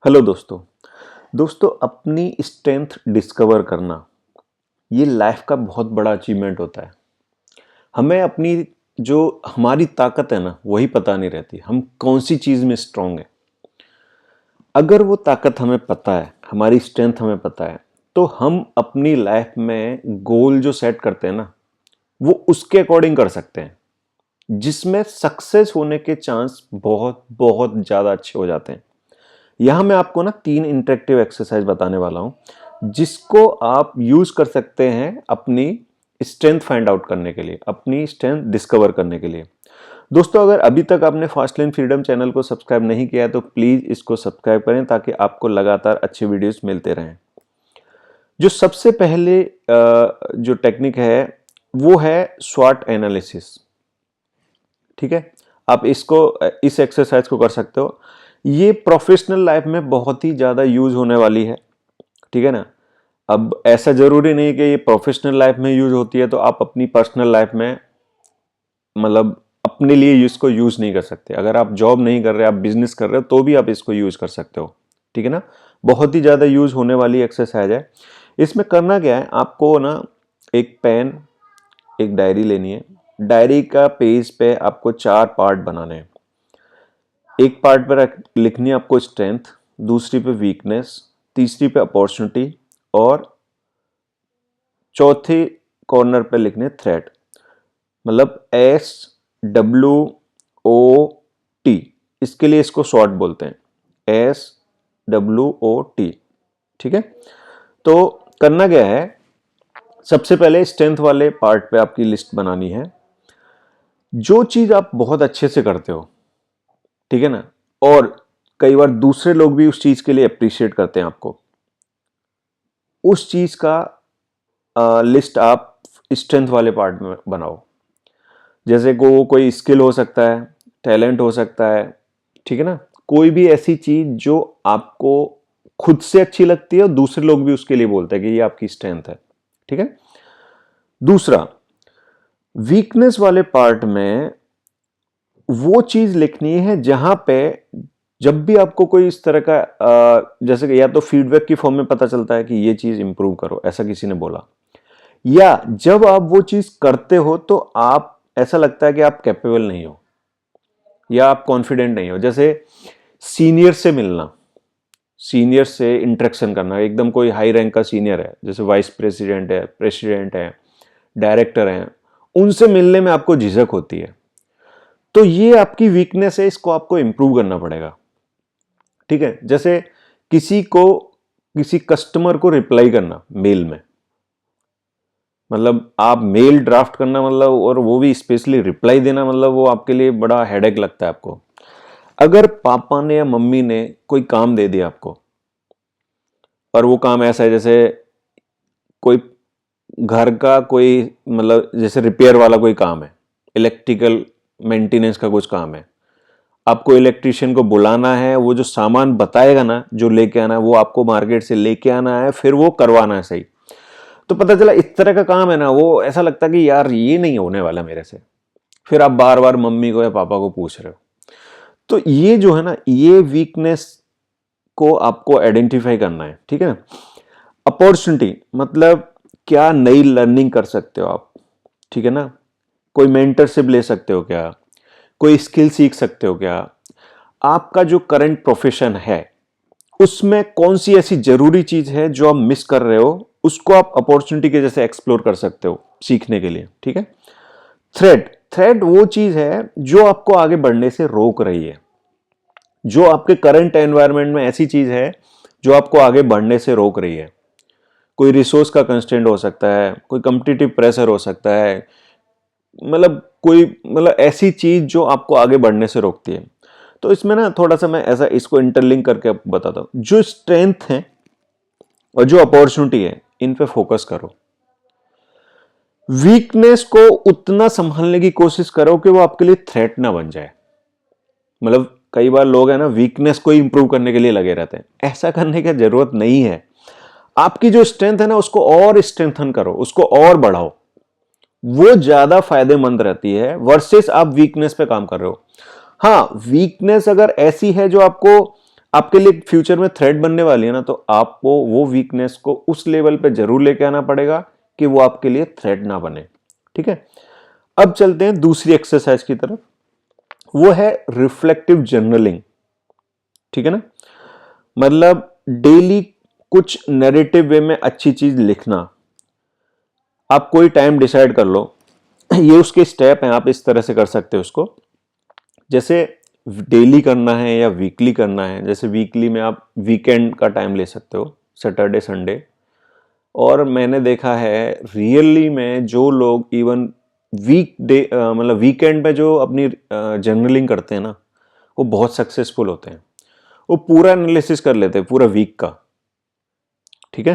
Hello दोस्तों। अपनी strength discover करना ये लाइफ का बहुत बड़ा अचीवमेंट होता है। हमें अपनी जो हमारी ताकत है ना वही पता नहीं रहती, हम कौन सी चीज़ में स्ट्रांग है। अगर वो ताकत हमें पता है, हमारी स्ट्रेंथ हमें पता है, तो हम अपनी लाइफ में गोल जो सेट करते हैं ना वो उसके अकॉर्डिंग कर सकते हैं, जिसमें सक्सेस होने के चांस बहुत बहुत ज़्यादा अच्छे हो जाते हैं। यहां मैं आपको ना 3 इंटरेक्टिव एक्सरसाइज बताने वाला हूं, जिसको आप यूज कर सकते हैं अपनी स्ट्रेंथ फाइंड आउट करने के लिए, अपनी स्ट्रेंथ डिस्कवर करने के लिए। दोस्तों, अगर अभी तक आपने फास्ट लेन फ्रीडम चैनल को सब्सक्राइब नहीं किया है तो प्लीज इसको सब्सक्राइब करें, ताकि आपको लगातार अच्छे वीडियोस मिलते रहें। जो सबसे पहले जो टेक्निक है वो है स्वॉट एनालिसिस। ठीक है, आप इस एक्सरसाइज को कर सकते हो। ये प्रोफेशनल लाइफ में बहुत ही ज़्यादा यूज होने वाली है। ठीक है ना। अब ऐसा जरूरी नहीं कि ये प्रोफेशनल लाइफ में यूज होती है तो आप अपनी पर्सनल लाइफ में मतलब अपने लिए इसको यूज नहीं कर सकते। अगर आप जॉब नहीं कर रहे, आप बिजनेस कर रहे हो, तो भी आप इसको यूज कर सकते हो। ठीक है ना। बहुत ही ज़्यादा यूज होने वाली एक्सरसाइज है। इसमें करना क्या है, आपको ना एक पेन, एक डायरी लेनी है। डायरी का पेज पे आपको 4 पार्ट बनाने हैं। एक पार्ट पर लिखनी है आपको स्ट्रेंथ, दूसरी पे वीकनेस, तीसरी पे अपॉर्चुनिटी और चौथे कॉर्नर पे लिखने थ्रेट। मतलब SWOT, इसके लिए इसको शॉर्ट बोलते हैं, SWOT। ठीक है। तो करना क्या है, सबसे पहले स्ट्रेंथ वाले पार्ट पे आपकी लिस्ट बनानी है। जो चीज आप बहुत अच्छे से करते हो, ठीक है ना, और कई बार दूसरे लोग भी उस चीज के लिए अप्रिशिएट करते हैं आपको, उस चीज का लिस्ट आप स्ट्रेंथ वाले पार्ट में बनाओ। जैसे को कोई स्किल हो सकता है, टैलेंट हो सकता है, ठीक है ना, कोई भी ऐसी चीज जो आपको खुद से अच्छी लगती है और दूसरे लोग भी उसके लिए बोलते हैं कि ये आपकी स्ट्रेंथ है। ठीक है। दूसरा, वीकनेस वाले पार्ट में वो चीज लिखनी है जहां पे जब भी आपको कोई इस तरह का जैसे कि या तो फीडबैक की फॉर्म में पता चलता है कि ये चीज इंप्रूव करो, ऐसा किसी ने बोला, या जब आप वो चीज करते हो तो आप ऐसा लगता है कि आप कैपेबल नहीं हो या आप कॉन्फिडेंट नहीं हो। जैसे सीनियर से मिलना, सीनियर से इंटरेक्शन करना, एकदम कोई हाई रैंक का सीनियर है, जैसे वाइस प्रेसिडेंट है, प्रेसिडेंट है, डायरेक्टर हैं, उनसे मिलने में आपको झिझक होती है, तो ये आपकी वीकनेस है, इसको आपको इंप्रूव करना पड़ेगा। ठीक है। जैसे किसी कस्टमर को रिप्लाई करना मेल में, मतलब आप मेल ड्राफ्ट करना, मतलब और वो भी स्पेशली रिप्लाई देना, मतलब वो आपके लिए बड़ा हेडेक लगता है आपको। अगर पापा ने या मम्मी ने कोई काम दे दिया आपको, और वो काम ऐसा है जैसे कोई घर का कोई मतलब जैसे रिपेयर वाला कोई काम है, इलेक्ट्रिकल मेंटेनेंस का कुछ काम है, आपको इलेक्ट्रिशियन को बुलाना है, वो जो सामान बताएगा ना जो लेके आना है वो आपको मार्केट से लेके आना है, फिर वो करवाना है सही। तो पता चला इस तरह का काम है ना, वो ऐसा लगता है कि यार ये नहीं होने वाला मेरे से, फिर आप बार बार मम्मी को या पापा को पूछ रहे हो। तो ये जो है ना, ये वीकनेस को आपको आइडेंटिफाई करना है। ठीक है ना। अपॉर्चुनिटी मतलब क्या नई लर्निंग कर सकते हो आप, ठीक है ना, कोई मेंटरशिप ले सकते हो क्या, कोई स्किल सीख सकते हो क्या, आपका जो करंट प्रोफेशन है उसमें कौन सी ऐसी जरूरी चीज है जो आप मिस कर रहे हो, उसको आप अपॉर्चुनिटी के जैसे एक्सप्लोर कर सकते हो सीखने के लिए। ठीक है। थ्रेड, थ्रेड वो चीज है जो आपको आगे बढ़ने से रोक रही है, जो आपके करंट एनवायरनमेंट में ऐसी चीज है जो आपको आगे बढ़ने से रोक रही है। कोई रिसोर्स का कंस्ट्रेंट हो सकता है, कोई कॉम्पिटिटिव प्रेशर हो सकता है, मतलब कोई मतलब ऐसी चीज जो आपको आगे बढ़ने से रोकती है। तो इसमें ना थोड़ा सा मैं ऐसा इसको इंटरलिंक करके आपको बताता हूं। जो स्ट्रेंथ है और जो अपॉर्चुनिटी है, इन पे फोकस करो। वीकनेस को उतना संभालने की कोशिश करो कि वो आपके लिए थ्रेट ना बन जाए। मतलब कई बार लोग है ना वीकनेस को इंप्रूव करने के लिए लगे रहते हैं, ऐसा करने की जरूरत नहीं है। आपकी जो स्ट्रेंथ है ना उसको और स्ट्रेंथन करो, उसको और बढ़ाओ, वो ज्यादा फायदेमंद रहती है वर्सेस आप वीकनेस पे काम कर रहे हो। हाँ, वीकनेस अगर ऐसी है जो आपको आपके लिए फ्यूचर में थ्रेट बनने वाली है ना, तो आपको वो वीकनेस को उस लेवल पे जरूर लेके आना पड़ेगा कि वो आपके लिए थ्रेट ना बने। ठीक है, अब चलते हैं दूसरी एक्सरसाइज की तरफ, वो है रिफ्लेक्टिव जर्नलिंग। ठीक है ना, मतलब डेली कुछ नैरेटिव वे में अच्छी चीज लिखना। आप कोई टाइम डिसाइड कर लो, ये उसके स्टेप हैं, आप इस तरह से कर सकते हो उसको। जैसे डेली करना है या वीकली करना है, जैसे वीकली में आप वीकेंड का टाइम ले सकते हो, सैटरडे संडे। और मैंने देखा है रियली में जो लोग इवन वीक डे मतलब वीकेंड पे जो अपनी जर्नलिंग करते हैं ना, वो बहुत सक्सेसफुल होते हैं। वो पूरा एनालिसिस कर लेते हैं पूरा वीक का। ठीक है,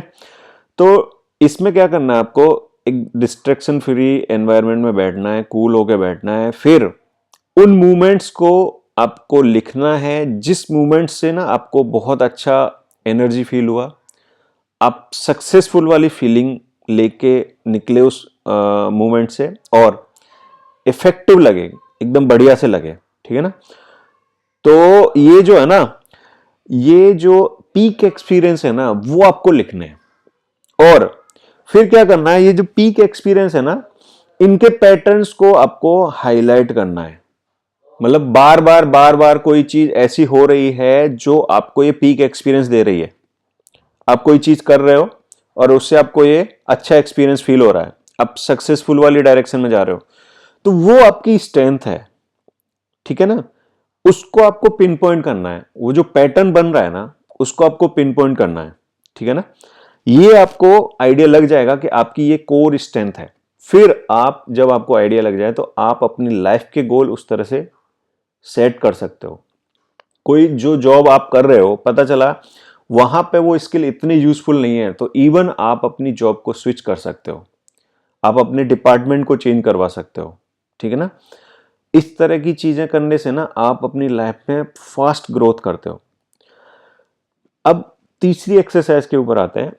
तो इसमें क्या करना है आपको, एक डिस्ट्रैक्शन फ्री एनवायरनमेंट में बैठना है, कूल होके बैठना है, फिर उन मूवमेंट्स को आपको लिखना है जिस मूवमेंट से ना आपको बहुत अच्छा एनर्जी फील हुआ, आप सक्सेसफुल वाली फीलिंग लेके निकले उस मूवमेंट से, और इफेक्टिव लगे, एकदम बढ़िया से लगे। ठीक है ना, तो ये जो है ना, ये जो पीक एक्सपीरियंस है ना, वो आपको लिखने हैं। और फिर क्या करना है, ये जो पीक एक्सपीरियंस है ना, इनके पैटर्न्स को आपको हाईलाइट करना है। मतलब बार बार कोई चीज ऐसी हो रही है जो आपको ये पीक एक्सपीरियंस दे रही है। आप कोई चीज कर रहे हो और उससे आपको ये अच्छा एक्सपीरियंस फील हो रहा है, आप सक्सेसफुल वाली डायरेक्शन में जा रहे हो, तो वो आपकी स्ट्रेंथ है। ठीक है ना, उसको आपको पिन पॉइंट करना है, वो जो पैटर्न बन रहा है ना, उसको आपको पिन पॉइंट करना है। ठीक है ना, ये आपको आइडिया लग जाएगा कि आपकी ये कोर स्ट्रेंथ है। फिर आप जब आपको आइडिया लग जाए तो आप अपनी लाइफ के गोल उस तरह से सेट कर सकते हो। कोई जो जॉब आप कर रहे हो, पता चला वहां पे वो स्किल इतनी यूजफुल नहीं है, तो इवन आप अपनी जॉब को स्विच कर सकते हो, आप अपने डिपार्टमेंट को चेंज करवा सकते हो। ठीक है ना, इस तरह की चीजें करने से ना आप अपनी लाइफ में फास्ट ग्रोथ करते हो। अब तीसरी एक्सरसाइज के ऊपर आते हैं,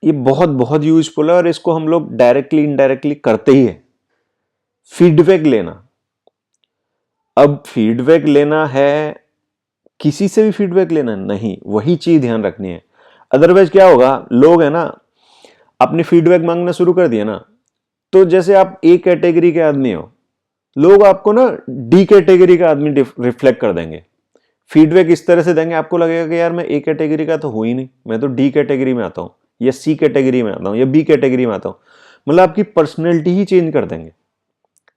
ये बहुत बहुत यूजफुल है और इसको हम लोग डायरेक्टली इनडायरेक्टली करते ही है, फीडबैक लेना। अब फीडबैक लेना है, किसी से भी फीडबैक लेना नहीं, वही चीज ध्यान रखनी है। अदरवाइज क्या होगा, लोग है ना अपनी फीडबैक मांगना शुरू कर दिया ना, तो जैसे आप ए कैटेगरी के आदमी हो, लोग आपको ना डी कैटेगरी का आदमी रिफ्लेक्ट कर देंगे। फीडबैक इस तरह से देंगे, आपको लगेगा कि यार मैं ए कैटेगरी का तो हूं ही नहीं, मैं तो डी कैटेगरी में आता हूं, या सी कैटेगरी में आता हूं, या बी कैटेगरी में आता हूं। मतलब आपकी पर्सनैलिटी ही चेंज कर देंगे।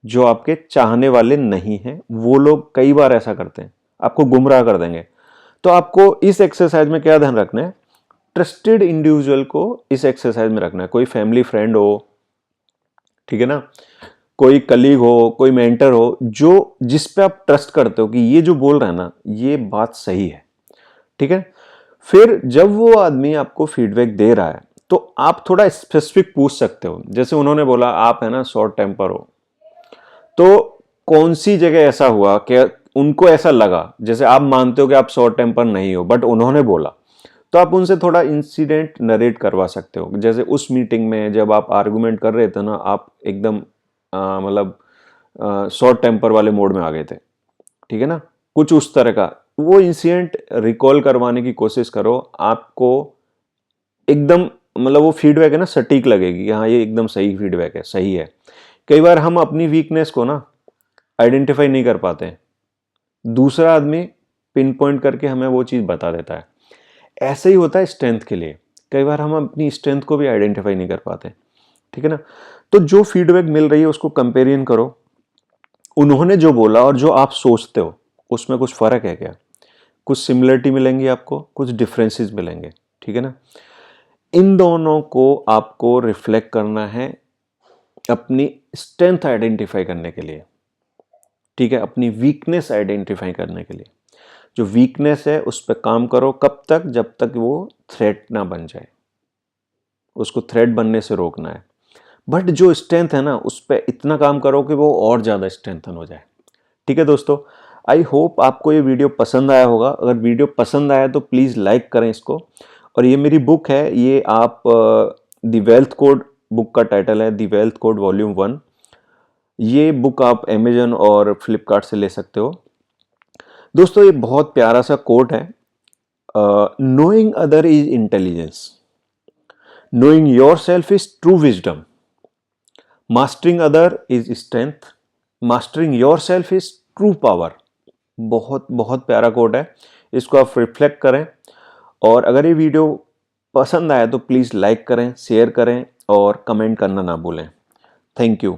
जो आपके चाहने वाले नहीं हैं वो लोग कई बार ऐसा करते हैं, आपको गुमराह कर देंगे। तो आपको इस एक्सरसाइज में क्या ध्यान रखना है, ट्रस्टेड इंडिविजुअल को इस एक्सरसाइज में रखना है। कोई फैमिली फ्रेंड हो, ठीक है ना, कोई कलीग हो, कोई मेंटर हो, जो जिस पे आप ट्रस्ट करते हो कि ये जो बोल रहा है ना, ये बात सही है। ठीक है, फिर जब वो आदमी आपको फीडबैक दे रहा है तो आप थोड़ा स्पेसिफिक पूछ सकते हो। जैसे उन्होंने बोला आप है ना शॉर्ट टेम्पर हो, तो कौन सी जगह ऐसा हुआ कि उनको ऐसा लगा, जैसे आप मानते हो कि आप शॉर्ट टेम्पर नहीं हो बट उन्होंने बोला, तो आप उनसे थोड़ा इंसिडेंट नरेट करवा सकते हो। जैसे उस मीटिंग में जब आप आर्गुमेंट कर रहे थे ना, आप एकदम मतलब शॉर्ट टेम्पर वाले मोड में आ गए थे। ठीक है ना, कुछ उस तरह का वो इंसिडेंट रिकॉल करवाने की कोशिश करो, आपको एकदम मतलब वो फीडबैक है ना सटीक लगेगी कि हाँ ये एकदम सही फीडबैक है, सही है। कई बार हम अपनी वीकनेस को ना आइडेंटिफाई नहीं कर पाते हैं, दूसरा आदमी पिन पॉइंट करके हमें वो चीज बता देता है। ऐसे ही होता है स्ट्रेंथ के लिए, कई बार हम अपनी स्ट्रेंथ को भी आइडेंटिफाई नहीं कर पाते। ठीक है ना, तो जो फीडबैक मिल रही है उसको कंपेरिजन करो, उन्होंने जो बोला और जो आप सोचते हो उसमें कुछ फर्क है क्या, कुछ सिमिलरिटी मिलेंगी आपको, कुछ डिफरेंसेस मिलेंगे। ठीक है ना, इन दोनों को आपको रिफ्लेक्ट करना है अपनी स्ट्रेंथ आइडेंटिफाई करने के लिए। ठीक है, अपनी वीकनेस आइडेंटिफाई करने के लिए। जो वीकनेस है उस पर काम करो, कब तक, जब तक वो थ्रेट ना बन जाए, उसको थ्रेट बनने से रोकना है। बट जो स्ट्रेंथ है ना उस पर इतना काम करो कि वो और ज़्यादा स्ट्रेंथन हो जाए। ठीक है दोस्तों, आई होप आपको ये वीडियो पसंद आया होगा। अगर वीडियो पसंद आया तो प्लीज़ लाइक करें इसको। और ये मेरी बुक है, ये आप द वेल्थ कोड, बुक का टाइटल है द वेल्थ कोड वॉल्यूम 1। ये बुक आप अमेजन और फ्लिपकार्ट से ले सकते हो। दोस्तों ये बहुत प्यारा सा कोट है, knowing other is intelligence, knowing yourself is true wisdom, mastering other is strength, mastering yourself is true power. बहुत बहुत प्यारा कोट है, इसको आप रिफ्लेक्ट करें। और अगर ये वीडियो पसंद आया तो प्लीज़ लाइक करें, शेयर करें और कमेंट करना ना भूलें। Thank you.